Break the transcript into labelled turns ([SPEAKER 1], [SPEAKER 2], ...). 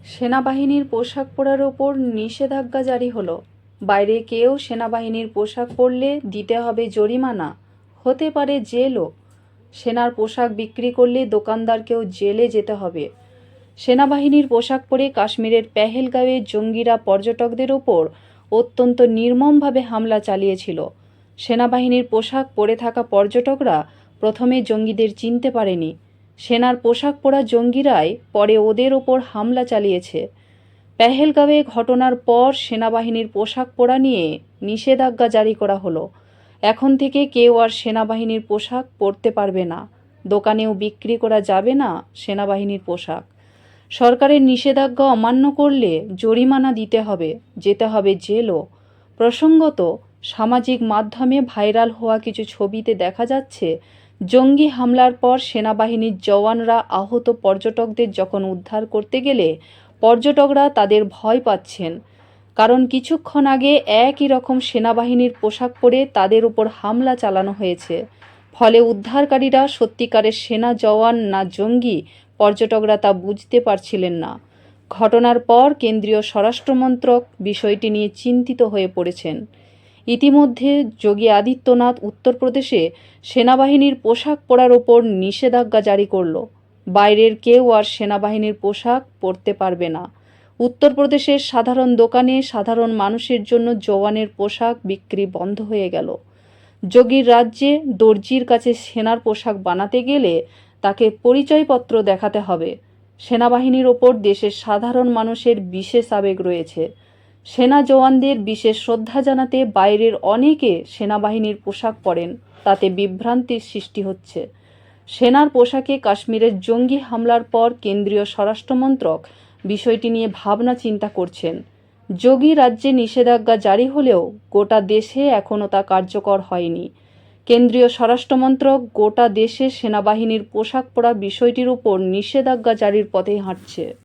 [SPEAKER 1] সেনাবাহিনীর পোশাক পরার ওপর নিষেধাজ্ঞা জারি হলো। বাইরে কেউ সেনাবাহিনীর পোশাক পরলে দিতে হবে জরিমানা, হতে পারে জেলও। সেনার পোশাক বিক্রি করলে দোকানদারকেও জেলে যেতে হবে। সেনাবাহিনীর পোশাক পরে কাশ্মীরের পেহেলগাঁওয়ে জঙ্গিরা পর্যটকদের ওপর অত্যন্ত নির্মমভাবে হামলা চালিয়েছিল। সেনাবাহিনীর পোশাক পরে থাকা পর্যটকরা প্রথমে জঙ্গিদের চিনতে পারেনি। সেনার পোশাক পরা জঙ্গিরাই পরে ওদের ওপর হামলা চালিয়েছে। পেহেলগাঁওয়ে ঘটনার পর সেনাবাহিনীর পোশাক পরা নিয়ে নিষেধাজ্ঞা জারি করা হলো। এখন থেকে কেউ আর সেনাবাহিনীর পোশাক পরতে পারবে না, দোকানেও বিক্রি করা যাবে না সেনাবাহিনীর পোশাক। সরকারের নিষেধাজ্ঞা অমান্য করলে জরিমানা দিতে হবে, যেতে হবে জেলও। প্রসঙ্গত, সামাজিক মাধ্যমে ভাইরাল হওয়া কিছু ছবিতে দেখা যাচ্ছে জঙ্গি হামলার পর সেনাবাহিনীর জওয়ানরা আহত পর্যটকদের যখন উদ্ধার করতে গেলে পর্যটকরা তাদের ভয় পাচ্ছেন, কারণ কিছুক্ষণ আগে একই রকম সেনাবাহিনীর পোশাক পরে তাদের উপর হামলা চালানো হয়েছে। ফলে উদ্ধারকারীরা সত্যিকারের সেনা জওয়ান না জঙ্গি, পর্যটকরা তা বুঝতে পারছিলেন না। ঘটনার পর কেন্দ্রীয় স্বরাষ্ট্রমন্ত্রক বিষয়টি নিয়ে চিন্তিত হয়ে পড়েছেন। ইতিমধ্যে যোগী আদিত্যনাথ উত্তরপ্রদেশে সেনাবাহিনীর পোশাক পরার ওপর নিষেধাজ্ঞা জারি করল। বাইরের কেউ আর সেনাবাহিনীর পোশাক পরতে পারবে না। উত্তরপ্রদেশের সাধারণ দোকানে সাধারণ মানুষের জন্য জওয়ানের পোশাক বিক্রি বন্ধ হয়ে গেল। যোগীর রাজ্যে দর্জির কাছে সেনার পোশাক বানাতে গেলে তাকে পরিচয়পত্র দেখাতে হবে। সেনাবাহিনীর ওপর দেশের সাধারণ মানুষের বিশেষ আবেগ রয়েছে। সেনা জওয়ানদের বিশেষ শ্রদ্ধা জানাতে বাইরের অনেকে সেনাবাহিনীর পোশাক পরেন, তাতে বিভ্রান্তির সৃষ্টি হচ্ছে। সেনার পোশাকে কাশ্মীরের জঙ্গি হামলার পর কেন্দ্রীয় স্বরাষ্ট্রমন্ত্রক বিষয়টি নিয়ে ভাবনা চিন্তা করছেন। যোগী রাজ্যে নিষেধাজ্ঞা জারি হলেও গোটা দেশে এখনও তা কার্যকর হয়নি। কেন্দ্রীয় স্বরাষ্ট্রমন্ত্রক গোটা দেশে সেনাবাহিনীর পোশাক পরা বিষয়টির উপর নিষেধাজ্ঞা জারির পথে হাঁটছে।